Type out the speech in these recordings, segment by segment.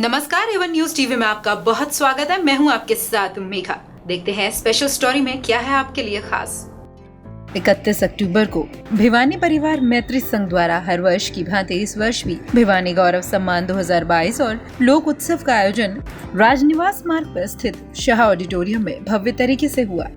नमस्कार, Avon news TV में आपका बहुत स्वागत है। मैं हूं आपके साथ मेघा। देखते हैं स्पेशल स्टोरी में क्या है आपके लिए खास। 31 अक्टूबर को भिवानी परिवार मैत्री संघ द्वारा हर वर्ष की भांति इस वर्ष भी भिवानी गौरव सम्मान 2022 और लोक उत्सव का आयोजन राजनिवास मार्ग पर स्थित शाह ऑडिटोरियम में भव्य तरीके से हुआ।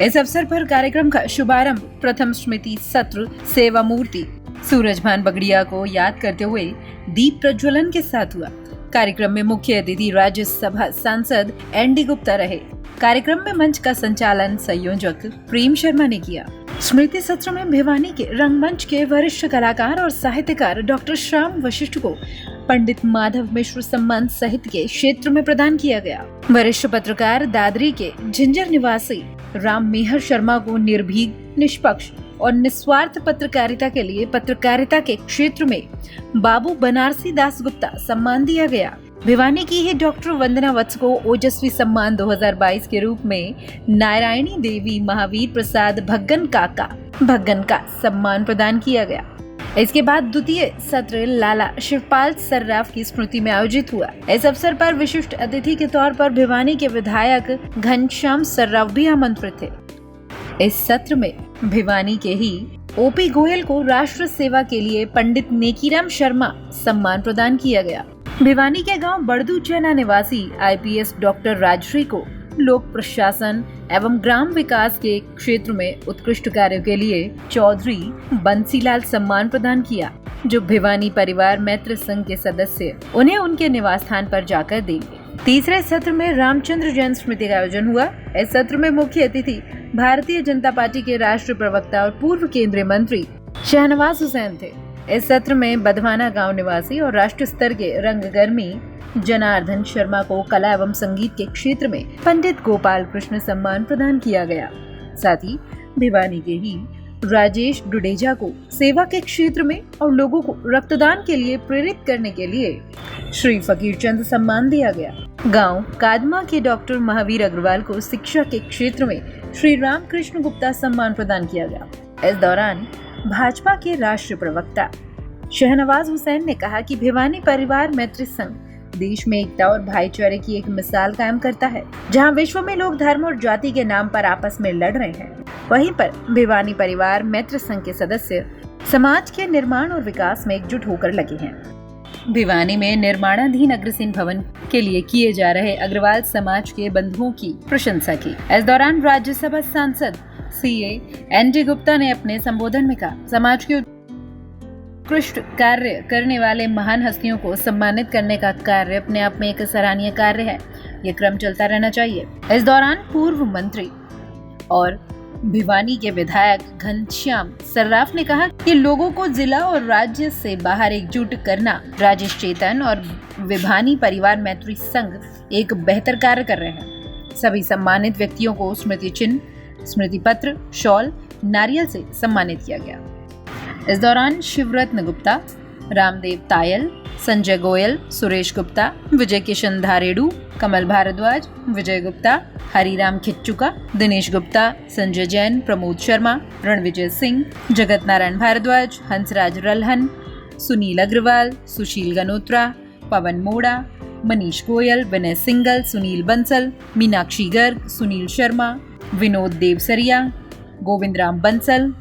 इस अवसर पर कार्यक्रम का शुभारंभ प्रथम स्मृति सत्र सेवा मूर्ति सूरजभान बगड़िया को याद करते हुए दीप प्रज्वलन के साथ हुआ। कार्यक्रम में मुख्य अतिथि राज्यसभा सांसद एनडी गुप्ता रहे। कार्यक्रम में मंच का संचालन संयोजक प्रेम शर्मा ने किया। स्मृति सत्र में भिवानी के रंगमंच के वरिष्ठ कलाकार और साहित्यकार डॉक्टर श्याम वशिष्ठ को पंडित माधव मिश्र सम्मान साहित्य के क्षेत्र में प्रदान किया गया। वरिष्ठ पत्रकार दादरी के झिंझर निवासी राम मेहर शर्मा को निर्भीक, निष्पक्ष और निस्वार्थ पत्रकारिता के लिए पत्रकारिता के क्षेत्र में बाबू बनारसी दास गुप्ता सम्मान दिया गया। भिवानी की ही डॉक्टर वंदना वत्स को ओजस्वी सम्मान 2022 के रूप में नारायणी देवी महावीर प्रसाद भग्गन का सम्मान प्रदान किया गया। इसके बाद द्वितीय सत्र लाला शिवपाल सर्राफ की स्मृति में आयोजित हुआ। इस अवसर पर विशिष्ट अतिथि के तौर पर भिवानी के विधायक घनश्याम सर्राफ भी आमंत्रित थे। इस सत्र में भिवानी के ही ओपी गोयल को राष्ट्र सेवा के लिए पंडित नेकीराम शर्मा सम्मान प्रदान किया गया। भिवानी के गांव बड़दू चैना निवासी आईपीएस डॉक्टर राजश्री को लोक प्रशासन एवं ग्राम विकास के क्षेत्र में उत्कृष्ट कार्यों के लिए चौधरी बंसीलाल सम्मान प्रदान किया, जो भिवानी परिवार मैत्र संघ के सदस्य उन्हें उनके निवास स्थान पर जाकर देंगे। तीसरे सत्र में रामचंद्र जैन स्मृति का आयोजन हुआ। इस सत्र में मुख्य अतिथि भारतीय जनता पार्टी के राष्ट्रीय प्रवक्ता और पूर्व केंद्रीय मंत्री शहनवाज हुसैन थे। इस सत्र में बधवाना गांव निवासी और राष्ट्रीय स्तर के रंगकर्मी जनार्दन शर्मा को कला एवं संगीत के क्षेत्र में पंडित गोपाल कृष्ण सम्मान प्रदान किया गया। साथ ही भिवानी के ही राजेश डुडेजा को सेवा के क्षेत्र में और लोगों को रक्तदान के लिए प्रेरित करने के लिए श्री फकीर चंद सम्मान दिया गया। गांव कादमा के डॉक्टर महावीर अग्रवाल को शिक्षा के क्षेत्र में श्री रामकृष्ण गुप्ता सम्मान प्रदान किया गया। इस दौरान भाजपा के राष्ट्रीय प्रवक्ता शहनवाज हुसैन ने कहा कि भिवानी परिवार मैत्री संघ देश में एकता और भाईचारे की एक मिसाल कायम करता है। जहां विश्व में लोग धर्म और जाति के नाम पर आपस में लड़ रहे हैं, वहीं पर भिवानी परिवार मैत्री संघ के सदस्य समाज के निर्माण और विकास में एकजुट होकर लगे हैं। भिवानी में निर्माणाधीन अग्रसेन भवन के लिए किए जा रहे अग्रवाल समाज के बंधुओं की प्रशंसा की। इस दौरान राज्यसभा सांसद सीए एनडी गुप्ता ने अपने संबोधन में कहा, समाज के उत्कृष्ट कार्य करने वाले महान हस्तियों को सम्मानित करने का कार्य अपने आप में एक सराहनीय कार्य है। ये क्रम चलता रहना चाहिए। इस दौरान पूर्व मंत्री और भिवानी के विधायक घनश्याम सर्राफ ने कहा कि लोगों को जिला और राज्य से बाहर एकजुट करना राजेश चेतन और भिवानी परिवार मैत्री संघ एक बेहतर कार्य कर रहे हैं। सभी सम्मानित व्यक्तियों को स्मृति चिन्ह, स्मृति पत्र, शॉल, नारियल से सम्मानित किया गया। इस दौरान शिवरत्न गुप्ता, रामदेव तायल, संजय गोयल, सुरेश गुप्ता, विजय किशन धारेडू, कमल भारद्वाज, विजय गुप्ता, हरिराम खिच्चुका, दिनेश गुप्ता, संजय जैन, प्रमोद शर्मा, रणविजय सिंह, जगत नारायण भारद्वाज, हंसराज रल्हन, सुनील अग्रवाल, सुशील गनोत्रा, पवन मोड़ा, मनीष गोयल, विनय सिंगल, सुनील बंसल, मीनाक्षी गर्ग, सुनील शर्मा, विनोद देवसरिया, गोविंद राम बंसल,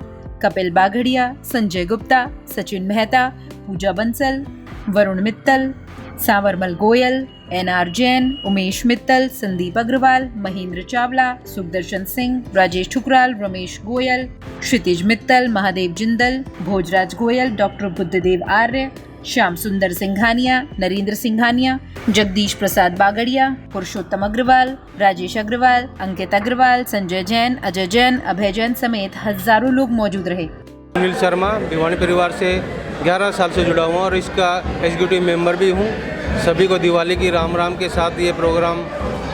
कपिल बागड़िया, संजय गुप्ता, सचिन मेहता, पूजा बंसल, वरुण मित्तल, सांवरमल गोयल, एनआर जैन, उमेश मित्तल, संदीप अग्रवाल, महेंद्र चावला, सुखदर्शन सिंह, राजेश ठुकराल, रमेश गोयल, क्षितिज मित्तल, महादेव जिंदल, भोजराज गोयल, डॉक्टर बुद्धदेव आर्य, श्याम सुंदर सिंघानिया, नरेंद्र सिंघानिया, जगदीश प्रसाद बागड़िया, पुरुषोत्तम अग्रवाल, राजेश अग्रवाल, अंकित अग्रवाल, संजय जैन, अजय जैन, अभय जैन समेत हजारों लोग मौजूद रहे। सुनील शर्मा भिवानी परिवार से 11 साल से जुड़ा हुआ और इसका एग्जीक्यूटिव मेंबर भी हूँ। सभी को दिवाली की राम राम के साथ ये प्रोग्राम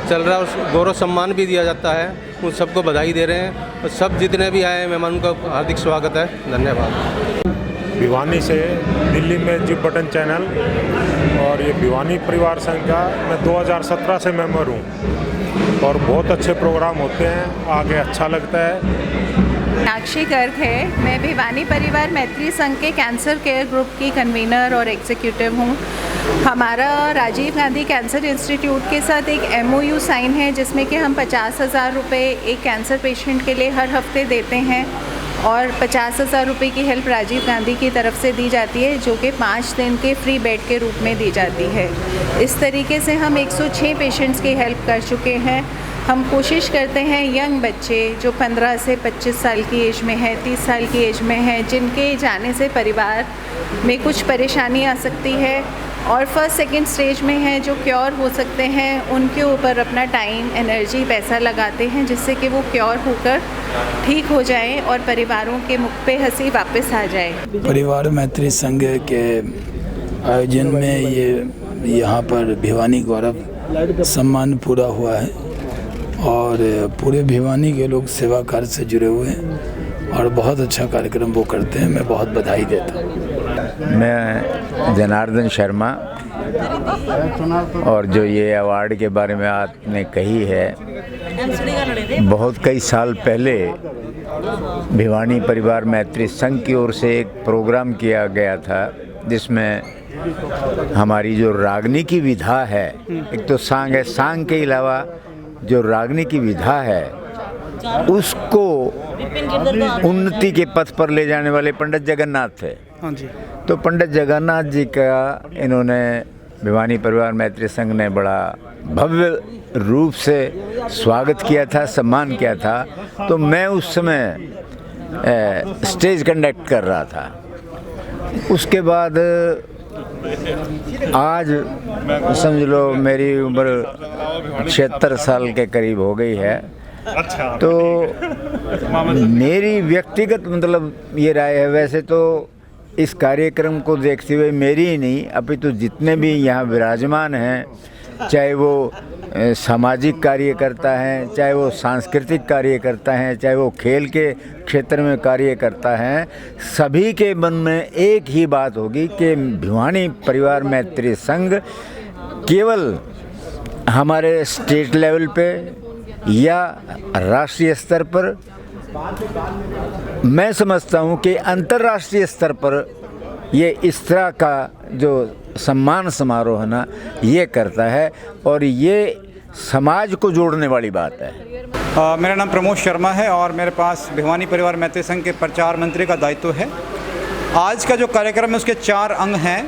चल रहा है और गौरव सम्मान भी दिया जाता है। उन सबको बधाई दे रहे हैं और सब जितने भी आए मेहमान का हार्दिक स्वागत है। धन्यवाद। भिवानी से दिल्ली में जी बटन चैनल और ये भिवानी परिवार संघ का मैं 2017 से मेंबर हूँ और बहुत अच्छे प्रोग्राम होते हैं, आगे अच्छा लगता है। मीनाक्षी गर्ग है। मैं भिवानी परिवार मैत्री संघ के कैंसर केयर ग्रुप की कन्वीनर और एग्जीक्यूटिव हूँ। हमारा राजीव गांधी कैंसर इंस्टीट्यूट के साथ एक MOU साइन है जिसमें कि हम 50,000 रुपये एक कैंसर पेशेंट के लिए हर हफ्ते देते हैं और 50,000 रुपये की हेल्प राजीव गांधी की तरफ से दी जाती है जो कि 5 दिन के फ्री बेड के रूप में दी जाती है। इस तरीके से हम 106 पेशेंट्स की हेल्प कर चुके हैं। हम कोशिश करते हैं यंग बच्चे जो 15 से 25 साल की एज में है, 30 साल की एज में है, जिनके जाने से परिवार में कुछ परेशानी आ सकती है और फर्स्ट सेकंड स्टेज में है जो क्योर हो सकते हैं, उनके ऊपर अपना टाइम, एनर्जी, पैसा लगाते हैं जिससे कि वो क्योर होकर ठीक हो जाएं और परिवारों के मुख पे हंसी वापस आ जाए। परिवार मैत्री संघ के आयोजन में ये यहाँ पर भिवानी गौरव सम्मान पूरा हुआ है और पूरे भिवानी के लोग सेवा कार्य से जुड़े हुए हैं और बहुत अच्छा कार्यक्रम वो करते हैं। मैं बहुत बधाई देता हूँ। मैं जनार्दन शर्मा, और जो ये अवार्ड के बारे में आपने कही है, बहुत कई साल पहले भिवानी परिवार मैत्री संघ की ओर से एक प्रोग्राम किया गया था जिसमें हमारी जो रागनी की विधा है, एक तो सांग है, सांग के अलावा जो रागनी की विधा है उसको उन्नति के पथ पर ले जाने वाले पंडित जगन्नाथ थे। हाँ जी। तो पंडित जगन्नाथ जी का इन्होंने भिवानी परिवार मैत्री संघ ने बड़ा भव्य रूप से स्वागत किया था, सम्मान किया था। तो मैं उस समय स्टेज कंडक्ट कर रहा था। उसके बाद आज समझ लो मेरी उम्र 76 साल के करीब हो गई है। तो मेरी व्यक्तिगत मतलब ये राय है, वैसे तो इस कार्यक्रम को देखते हुए मेरी ही नहीं अपितु जितने भी यहाँ विराजमान हैं, चाहे वो सामाजिक कार्यकर्ता हैं, चाहे वो सांस्कृतिक कार्यकर्ता हैं, चाहे वो खेल के क्षेत्र में कार्य करता है, सभी के मन में एक ही बात होगी कि भिवानी परिवार मैत्री संघ केवल हमारे स्टेट लेवल पे या राष्ट्रीय स्तर पर, मैं समझता हूँ कि अंतर्राष्ट्रीय स्तर पर ये इस तरह का जो सम्मान समारोह है ना, ये करता है और ये समाज को जोड़ने वाली बात है। मेरा नाम प्रमोद शर्मा है और मेरे पास भिवानी परिवार मैत्री संघ के प्रचार मंत्री का दायित्व है। आज का जो कार्यक्रम है उसके 4 अंग हैं।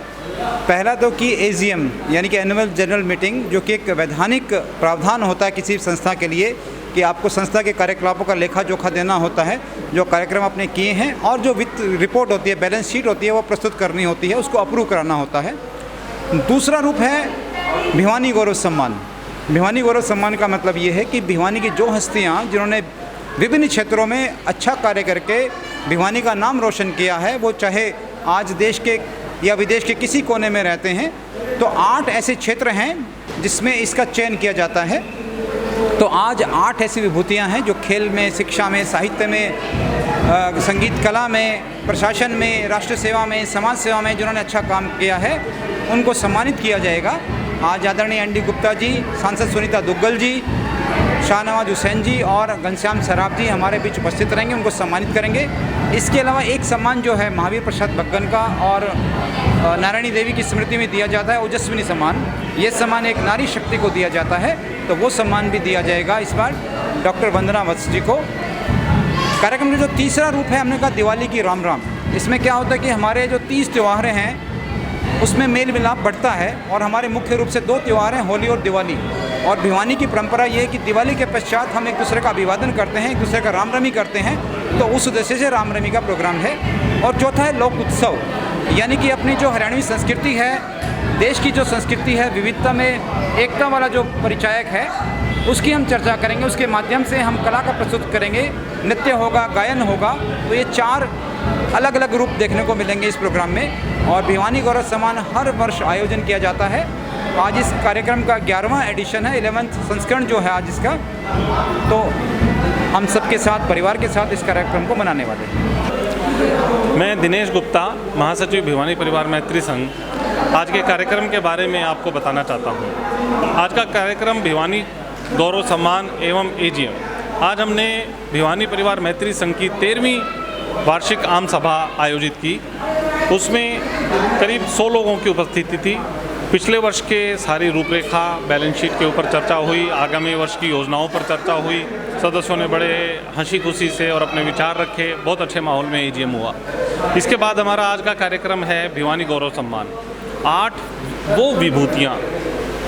पहला तो कि AGM यानी कि एनुअल जनरल मीटिंग, जो कि एक वैधानिक प्रावधान होता है किसी संस्था के लिए कि आपको संस्था के कार्यकलापों का लेखा जोखा देना होता है, जो कार्यक्रम आपने किए हैं, और जो वित्त रिपोर्ट होती है, बैलेंस शीट होती है, वो प्रस्तुत करनी होती है, उसको अप्रूव कराना होता है। दूसरा रूप है भिवानी गौरव सम्मान। भिवानी गौरव सम्मान का मतलब ये है कि भिवानी की जो हस्तियाँ जिन्होंने विभिन्न क्षेत्रों में अच्छा कार्य करके भिवानी का नाम रोशन किया है, वो चाहे आज देश के या विदेश के किसी कोने में रहते हैं, तो 8 ऐसे क्षेत्र हैं जिसमें इसका चयन किया जाता है। तो आज 8 ऐसी विभूतियाँ हैं जो खेल में, शिक्षा में, साहित्य में, संगीत कला में, प्रशासन में, राष्ट्र सेवा में, समाज सेवा में जिन्होंने अच्छा काम किया है, उनको सम्मानित किया जाएगा। आज आदरणीय ND गुप्ता जी, सांसद सुनीता दुग्गल जी, शाहनवाज हुसैन जी और घनश्याम सराफ जी हमारे बीच उपस्थित रहेंगे, उनको सम्मानित करेंगे। इसके अलावा एक सम्मान जो है महावीर प्रसाद बग्गन का और नारायणी देवी की स्मृति में दिया जाता है, ओजस्विनी सम्मान। ये सम्मान एक नारी शक्ति को दिया जाता है, तो वो सम्मान भी दिया जाएगा इस बार डॉक्टर वंदना वत्स जी को। कार्यक्रम का जो तीसरा रूप है, हमने कहा दिवाली की राम राम। इसमें क्या होता है कि हमारे जो 30 त्यौहार हैं उसमें मेल मिलाप बढ़ता है और हमारे मुख्य रूप से 2 त्यौहार हैं, होली और दिवाली। और भिवानी की परंपरा ये है कि दिवाली के पश्चात हम एक दूसरे का अभिवादन करते हैं, एक दूसरे का रामरमी करते हैं, तो उस उद्देश्य से रामरमी का प्रोग्राम है। और चौथा है लोक उत्सव, यानी कि अपनी जो हरियाणवी संस्कृति है, देश की जो संस्कृति है, विविधता में एकता वाला जो परिचायक है, उसकी हम चर्चा करेंगे। उसके माध्यम से हम कला का प्रस्तुत करेंगे, नृत्य होगा, गायन होगा। तो ये 4 अलग अलग रूप देखने को मिलेंगे इस प्रोग्राम में। और भिवानी गौरव सम्मान हर वर्ष आयोजन किया जाता है। आज इस कार्यक्रम का 11वां एडिशन है, 11वां संस्करण जो है आज इसका। तो हम सबके साथ, परिवार के साथ इस कार्यक्रम को मनाने वाले हैं। मैं दिनेश गुप्ता, महासचिव भिवानी परिवार मैत्री संघ, आज के कार्यक्रम के बारे में आपको बताना चाहता हूँ। आज का कार्यक्रम भिवानी गौरव सम्मान एवं AGM आज हमने भिवानी परिवार मैत्री संघ की 13वीं वार्षिक आम सभा आयोजित की। उसमें करीब 100 लोगों की उपस्थिति थी। पिछले वर्ष के सारी रूपरेखा, बैलेंस शीट के ऊपर चर्चा हुई, आगामी वर्ष की योजनाओं पर चर्चा हुई। सदस्यों ने बड़े हंसी खुशी से और अपने विचार रखे। बहुत अच्छे माहौल में एजीएम हुआ। इसके बाद हमारा आज का कार्यक्रम है भिवानी गौरव सम्मान। 8 वो विभूतियाँ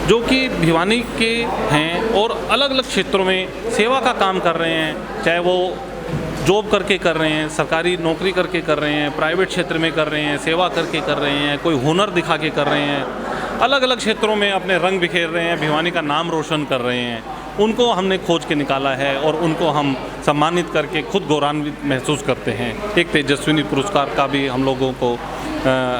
जो कि भिवानी के हैं और अलग अलग क्षेत्रों में सेवा का काम कर रहे हैं, चाहे वो जॉब करके कर रहे हैं, सरकारी नौकरी करके कर रहे हैं, प्राइवेट क्षेत्र में कर रहे हैं, सेवा करके कर रहे हैं, कोई हुनर दिखा के कर रहे हैं, अलग अलग क्षेत्रों में अपने रंग बिखेर रहे हैं, भिवानी का नाम रोशन कर रहे हैं। उनको हमने खोज के निकाला है और उनको हम सम्मानित करके खुद गौरवान्वित महसूस करते हैं। एक तेजस्विनी पुरस्कार का भी हम लोगों को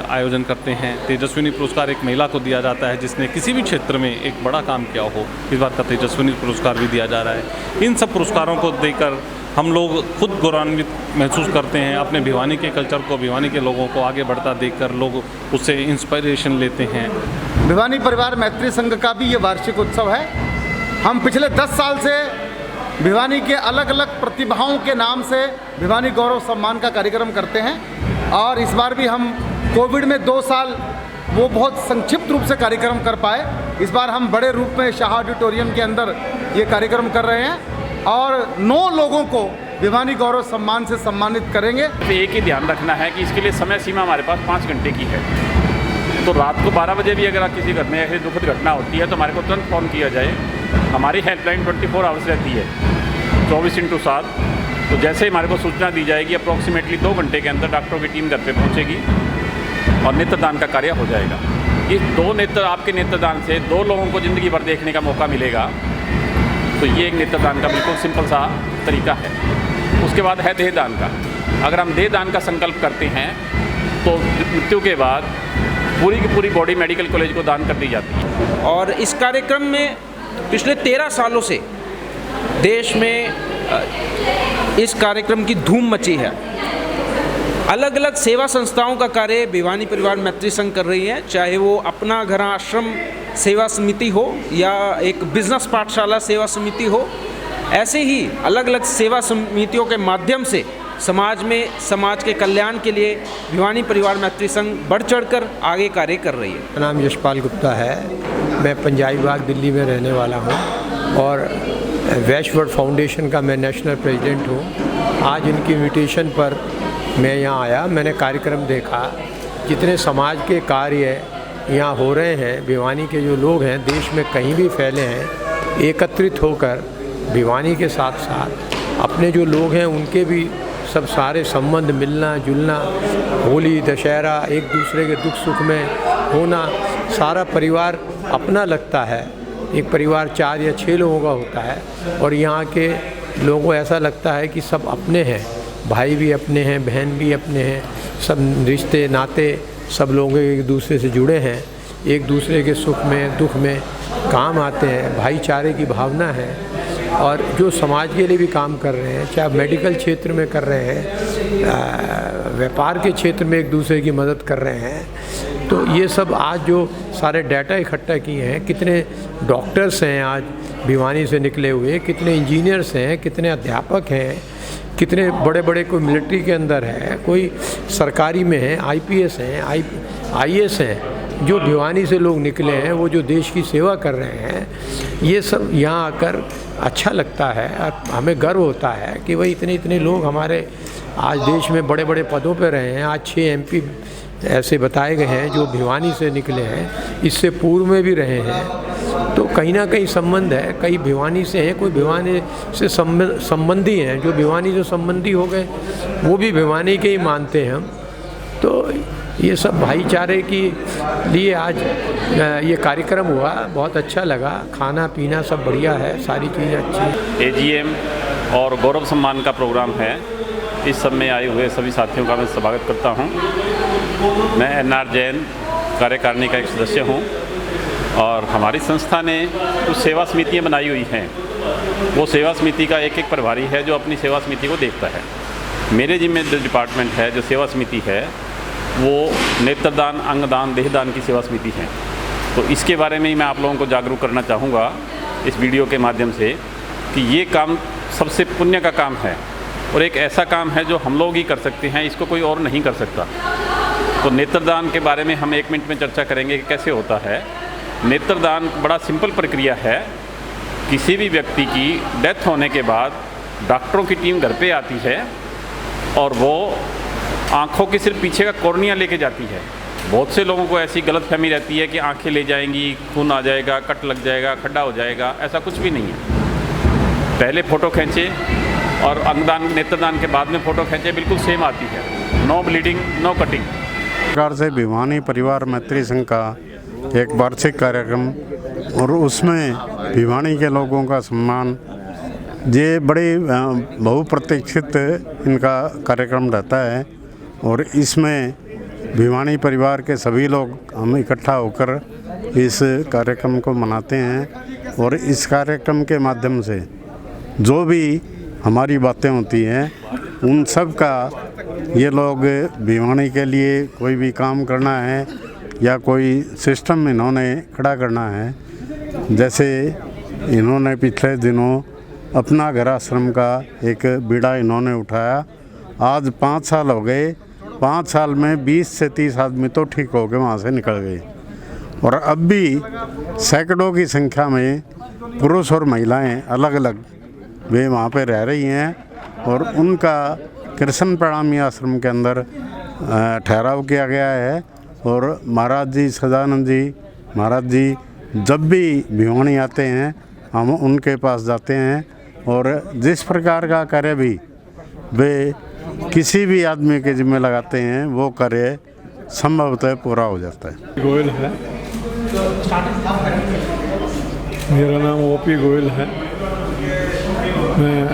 आयोजन करते हैं। तेजस्विनी पुरस्कार एक महिला को दिया जाता है जिसने किसी भी क्षेत्र में एक बड़ा काम किया हो। इस बार का तेजस्विनी पुरस्कार भी दिया जा रहा है। इन सब पुरस्कारों को देकर हम लोग खुद गौरवान्वित महसूस करते हैं। अपने भिवानी के कल्चर को, भिवानी के लोगों को आगे बढ़ता देखकर लोग उससे इंस्पिरेशन लेते हैं। भिवानी परिवार मैत्री संघ का भी ये वार्षिक उत्सव है। हम पिछले 10 साल से भिवानी के अलग अलग प्रतिभाओं के नाम से भिवानी गौरव सम्मान का कार्यक्रम करते हैं और इस बार भी हम कोविड में 2 साल वो बहुत संक्षिप्त रूप से कार्यक्रम कर पाए। इस बार हम बड़े रूप में शाह ऑडिटोरियम के अंदर ये कार्यक्रम कर रहे हैं और 9 लोगों को भिवानी गौरव सम्मान से सम्मानित करेंगे। एक ही ध्यान रखना है कि इसके लिए समय सीमा हमारे पास 5 घंटे की है। तो रात को 12 बजे भी अगर किसी घर में ऐसी दुखद घटना होती है तो हमारे को तुरंत फ़ोन किया जाए। हमारी हेल्पलाइन 24 आवर्स रहती है, 24x7। तो जैसे ही हमारे को सूचना दी जाएगी अप्रॉक्सीमेटली 2 घंटे के अंदर डॉक्टरों की टीम घर पे पहुंचेगी और नेत्रदान का कार्य हो जाएगा। इस 2 नेत्र आपके नेत्रदान से 2 लोगों को ज़िंदगी भर देखने का मौका मिलेगा। तो ये एक नेत्रदान का बिल्कुल सिंपल सा तरीका है। उसके बाद है देहदान का। अगर हम देहदान का संकल्प करते हैं तो मृत्यु के बाद पूरी की पूरी बॉडी मेडिकल कॉलेज को दान कर दी जाती है। और इस कार्यक्रम में पिछले 13 सालों से देश में इस कार्यक्रम की धूम मची है। अलग अलग सेवा संस्थाओं का कार्य भिवानी परिवार मैत्री संघ कर रही है, चाहे वो अपना घर आश्रम सेवा समिति हो या एक बिजनेस पाठशाला सेवा समिति हो। ऐसे ही अलग अलग सेवा समितियों के माध्यम से समाज के कल्याण के लिए भिवानी परिवार मैत्री संघ बढ़ चढ़कर आगे कार्य कर रही है। मेरा नाम यशपाल गुप्ता है। मैं पंजाबी बाग दिल्ली में रहने वाला हूँ और वैश्ववर्ड फाउंडेशन का मैं नेशनल प्रेसिडेंट हूँ। आज इनकी इन्विटेशन पर मैं यहाँ आया। मैंने कार्यक्रम देखा, जितने समाज के कार्य यहाँ हो रहे हैं, भिवानी के जो लोग हैं देश में कहीं भी फैले हैं, एकत्रित होकर भिवानी के साथ साथ अपने जो लोग हैं उनके भी सब सारे संबंध, मिलना जुलना, होली दशहरा, एक दूसरे के दुख सुख में होना, सारा परिवार अपना लगता है। एक परिवार 4 या 6 लोगों का होता है और यहाँ के लोगों को ऐसा लगता है कि सब अपने हैं, भाई भी अपने हैं, बहन भी अपने हैं, सब रिश्ते नाते सब लोग एक दूसरे से जुड़े हैं, एक दूसरे के सुख में दुख में काम आते हैं, भाईचारे की भावना है। और जो समाज के लिए भी काम कर रहे हैं, चाहे मेडिकल क्षेत्र में कर रहे हैं, व्यापार के क्षेत्र में एक दूसरे की मदद कर रहे हैं। तो ये सब आज जो सारे डाटा इकट्ठा किए हैं, कितने डॉक्टर्स हैं आज भिवानी से निकले हुए, कितने इंजीनियर्स हैं, कितने अध्यापक हैं, कितने बड़े बड़े कोई मिलिट्री के अंदर है, कोई सरकारी में है, IPS हैं, IAS हैं, जो भिवानी से लोग निकले हैं, वो जो देश की सेवा कर रहे हैं, ये सब यहाँ आकर अच्छा लगता है और हमें गर्व होता है कि भाई इतने लोग हमारे आज देश में बड़े बड़े पदों पर रहे हैं। आज 6 MP ऐसे बताए गए हैं जो भिवानी से निकले हैं, इससे पूर्व में भी रहे हैं। तो कहीं ना कहीं संबंध है, कई भिवानी से हैं, कोई भिवानी से संबंधी हैं, जो भिवानी से संबंधी हो गए वो भी भिवानी के ही मानते हैं हम। तो ये सब भाईचारे के लिए आज ये कार्यक्रम हुआ, बहुत अच्छा लगा। खाना पीना सब बढ़िया है, सारी चीज़ें अच्छी हैं। AGM और गौरव सम्मान का प्रोग्राम है। इस सब में आए हुए सभी साथियों का मैं स्वागत करता हूं। मैं NR जैन कार्यकारिणी का एक सदस्य हूं और हमारी संस्था ने कुछ सेवा समितियां बनाई हुई हैं। वो सेवा समिति का एक प्रभारी है जो अपनी सेवा समिति को देखता है। मेरे जिम्मे जो डिपार्टमेंट है, जो सेवा समिति है, वो नेत्रदान, अंगदान, देहदान की सेवा समिति है। तो इसके बारे में ही मैं आप लोगों को जागरूक करना चाहूँगा इस वीडियो के माध्यम से कि ये काम सबसे पुण्य का काम है और एक ऐसा काम है जो हम लोग ही कर सकते हैं, इसको कोई और नहीं कर सकता। तो नेत्रदान के बारे में हम 1 मिनट में चर्चा करेंगे कि कैसे होता है। नेत्रदान बड़ा सिंपल प्रक्रिया है। किसी भी व्यक्ति की डेथ होने के बाद डॉक्टरों की टीम घर पे आती है और वो आँखों के सिर्फ पीछे का कॉर्निया लेके जाती है। बहुत से लोगों को ऐसी गलतफहमी रहती है कि आंखें ले जाएंगी, खून आ जाएगा, कट लग जाएगा, खड्डा हो जाएगा। ऐसा कुछ भी नहीं है। पहले फ़ोटो खींचे और अंगदान नेत्रदान के बाद में फ़ोटो खींचे, बिल्कुल सेम आती है। No bleeding, no cutting. प्रकार से भिवानी परिवार मैत्री संघ का एक वार्षिक कार्यक्रम और उसमें भिवानी के लोगों का सम्मान, ये बड़े बहुप्रतीक्षित इनका कार्यक्रम रहता है और इसमें भिवानी परिवार के सभी लोग हम इकट्ठा होकर इस कार्यक्रम को मनाते हैं और इस कार्यक्रम के माध्यम से जो भी हमारी बातें होती हैं उन सब का ये लोग भिवानी के लिए कोई भी काम करना है या कोई सिस्टम इन्होंने खड़ा करना है। जैसे इन्होंने पिछले दिनों अपना घर आश्रम का एक बीड़ा इन्होंने उठाया। आज 5 साल हो गए। 5 साल में 20 से 30 आदमी तो ठीक हो गए, वहाँ से निकल गए और अब भी सैकड़ों की संख्या में पुरुष और महिलाएं अलग अलग वे वहाँ पे रह रही हैं और उनका कृष्ण प्रणामी आश्रम के अंदर ठहराव किया गया है। और महाराज जी सदानंद जी महाराज जी जब भी भिवानी आते हैं हम उनके पास जाते हैं और जिस प्रकार का कार्य भी वे किसी भी आदमी के जिम्मे लगाते हैं वो कार्य संभवतः पूरा हो जाता है। गोयल है, मेरा नाम ओपी गोयल है। मैं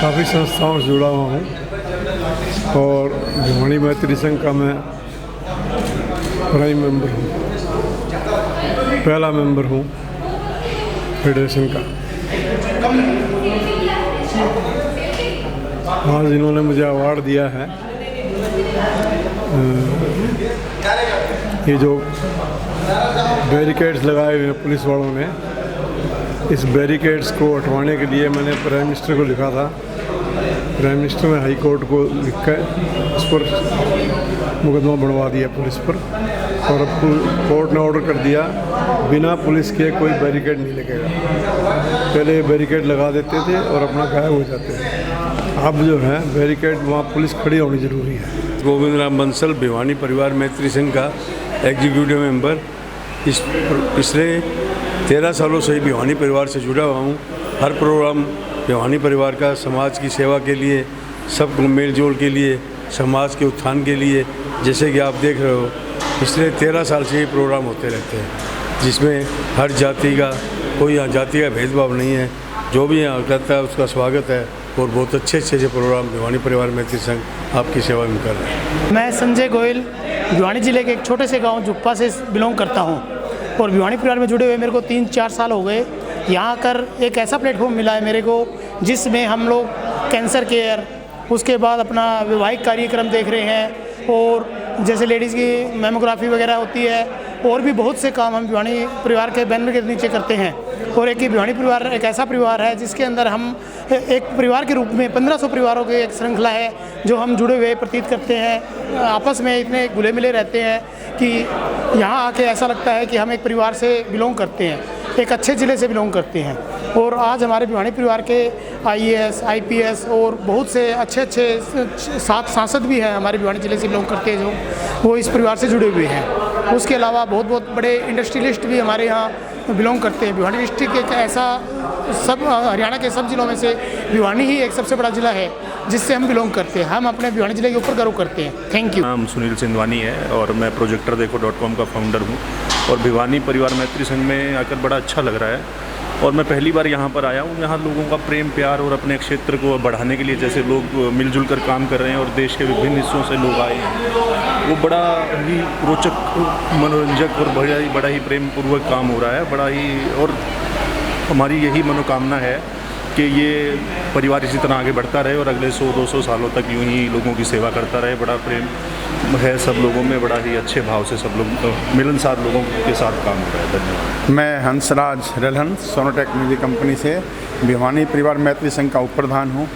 काफ़ी संस्थाओं से जुड़ा हुआ हूँ और भिवानी मैत्री संघ का मैं प्राइम मेंबर हूँ, पहला मेंबर हूँ फेडरेशन का। आज इन्होंने मुझे अवार्ड दिया है। ये जो बैरिकेड्स लगाए हुए हैं पुलिस वालों ने, इस बैरिकेड्स को हटवाने के लिए मैंने प्राइम मिनिस्टर को लिखा था। प्राइम मिनिस्टर ने हाई कोर्ट को लिख कर उस पर मुकदमा बढ़वा दिया पुलिस पर और अब कोर्ट ने ऑर्डर कर दिया बिना पुलिस के कोई बैरिकेड नहीं लगेगा। पहले बैरिकेड लगा देते थे और अपना गायब हो जाते थे। अब जो है बैरिकेड वहाँ पुलिस खड़ी होनी ज़रूरी है। गोविंद राम बंसल, भिवानी परिवार मैत्री संघ का एग्जीक्यूटिव मेंबर। इस पिछले 13 सालों से ही भिवानी परिवार से जुड़ा हुआ हूँ। हर प्रोग्राम भिवानी परिवार का समाज की सेवा के लिए, सब मेल जोल के लिए, समाज के उत्थान के लिए, जैसे कि आप देख रहे हो पिछले 13 साल से ये प्रोग्राम होते रहते हैं जिसमें हर जाति का कोई यहाँ जाति का भेदभाव नहीं है। जो भी यहाँ करता है उसका स्वागत है और बहुत अच्छे प्रोग्राम भिवानी परिवार मैत्री संघ आपकी सेवा में कर रहे हैं। मैं संजय गोयल भिवानी जिले के एक छोटे से गांव जुप्पा से बिलोंग करता हूं और भिवानी परिवार में जुड़े हुए मेरे को 3-4 साल हो गए। यहाँ आकर एक ऐसा प्लेटफॉर्म मिला है मेरे को जिसमें हम लोग कैंसर केयर, उसके बाद अपना वैवाहिक कार्यक्रम देख रहे हैं और जैसे लेडीज़ की मैमोग्राफी वगैरह होती है और भी बहुत से काम हम भिवानी परिवार के बैनर के नीचे करते हैं। और एक भिवानी परिवार एक ऐसा परिवार है जिसके अंदर हम एक परिवार के रूप में 1500 परिवारों की एक श्रृंखला है जो हम जुड़े हुए प्रतीत करते हैं। आपस में इतने घुले मिले रहते हैं कि यहाँ आके ऐसा लगता है कि हम एक परिवार से बिलोंग करते हैं, एक अच्छे ज़िले से बिलोंग करते हैं। और आज हमारे भिवानी परिवार के IAS, IPS और बहुत से अच्छे 7 सांसद भी हैं हमारे भिवानी ज़िले से बिलोंग करते हैं जो वो इस परिवार से जुड़े हुए हैं। उसके अलावा बहुत बड़े इंडस्ट्रियलिस्ट भी हमारे यहाँ बिलोंग करते हैं। भिवानी डिस्ट्रिक्ट एक ऐसा सब हरियाणा के सब ज़िलों में से भिवानी ही एक सबसे बड़ा ज़िला है जिससे हम बिलोंग करते हैं। हम अपने भिवानी ज़िले के ऊपर गर्व करते हैं। Thank you. नाम सुनील सिंधवानी है और मैं projectordekho.com का फाउंडर हूँ और भिवानी परिवार मैत्री संघ में आकर बड़ा अच्छा लग रहा है और मैं पहली बार यहाँ पर आया हूँ। यहाँ लोगों का प्रेम प्यार और अपने क्षेत्र को बढ़ाने के लिए जैसे लोग मिलजुल कर काम कर रहे हैं और देश के विभिन्न हिस्सों से लोग आए हैं, वो बड़ा ही रोचक, मनोरंजक और बड़ा ही प्रेम पूर्वक काम हो रहा है। बड़ा ही और हमारी यही मनोकामना है कि ये परिवार इसी तरह आगे बढ़ता रहे और अगले 100-200 सालों तक यूं ही लोगों की सेवा करता रहे। बड़ा प्रेम है सब लोगों में, बड़ा ही अच्छे भाव से सब लोग मिलनसार लोगों के साथ काम हो रहा है। धन्यवाद। मैं हंसराज रेलहंस सोनोटेक म्यूजिक कंपनी से भिवानी परिवार मैत्री संघ का उप प्रधान हूँ।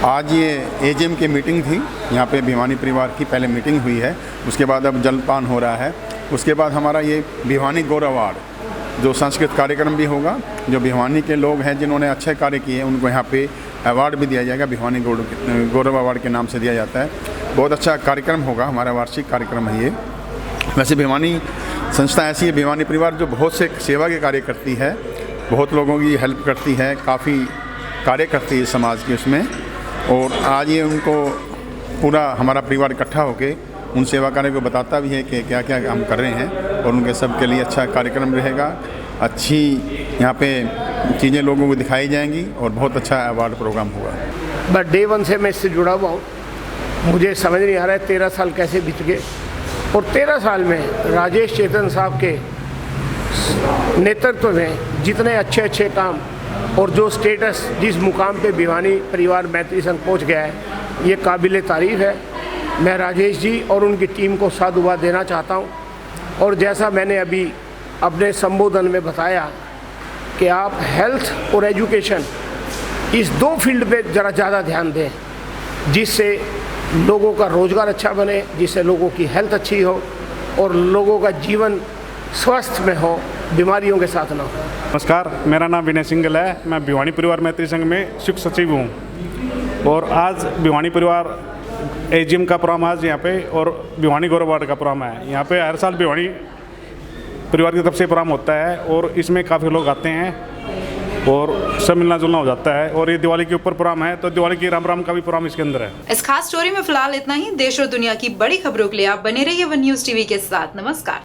आज ये एजीएम की मीटिंग थी, यहाँ पे भिवानी परिवार की पहले मीटिंग हुई है, उसके बाद अब जलपान हो रहा है। उसके बाद हमारा ये भिवानी गौरव अवार्ड जो संस्कृत कार्यक्रम भी होगा। जो भिवानी के लोग हैं जिन्होंने अच्छे कार्य किए उनको यहाँ पे अवार्ड भी दिया जाएगा, भिवानी गौरव अवार्ड के नाम से दिया जाता है। बहुत अच्छा कार्यक्रम होगा, हमारा वार्षिक कार्यक्रम है ये। वैसे भिवानी संस्था ऐसी है, भिवानी परिवार जो बहुत से सेवा के कार्य करती है, बहुत लोगों की हेल्प करती है, काफ़ी कार्य करती है समाज के उसमें। और आज ये उनको पूरा हमारा परिवार इकट्ठा होके उन सेवा कार्य को बताता भी है कि क्या क्या हम कर रहे हैं और उनके सब के लिए अच्छा कार्यक्रम रहेगा। अच्छी यहाँ पे चीज़ें लोगों को दिखाई जाएंगी और बहुत अच्छा अवार्ड प्रोग्राम होगा। बट डे वन से मैं इससे जुड़ा हुआ हूँ, मुझे समझ नहीं आ रहा है 13 साल कैसे बीत गए। और 13 साल में राजेश चेतन साहब के नेतृत्व में जितने अच्छे अच्छे काम और जो स्टेटस जिस मुकाम पे भिवानी परिवार मैत्री संघ पहुँच गया है, ये काबिल तारीफ़ है। मैं राजेश जी और उनकी टीम को साधुवाद देना चाहता हूँ। और जैसा मैंने अभी अपने संबोधन में बताया कि आप हेल्थ और एजुकेशन इस 2 फील्ड पे ज़रा ज़्यादा ध्यान दें, जिससे लोगों का रोज़गार अच्छा बने, जिससे लोगों की हेल्थ अच्छी हो और लोगों का जीवन स्वस्थ में हो, बीमारियों के साथ ना हो। नमस्कार, मेरा नाम विनय सिंगल है। मैं भिवानी परिवार मैत्री संघ में संयुक्त सचिव हूँ और आज भिवानी परिवार एजीएम का प्रोग्राम आज यहाँ पे और भिवानी गौरव अवार्ड का प्रोग्राम है। यहाँ पे हर साल भिवानी परिवार की तरफ से प्रोग्राम होता है और इसमें काफ़ी लोग आते हैं और सब मिलना जुलना हो जाता है। और ये दिवाली के ऊपर प्रोग्राम है तो दिवाली की राम राम का भी प्रोग्राम इसके अंदर है। इस खास स्टोरी में फिलहाल इतना ही। देश और दुनिया की बड़ी खबरों के लिए आप बने रहिए वन न्यूज़ टीवी के साथ। नमस्कार।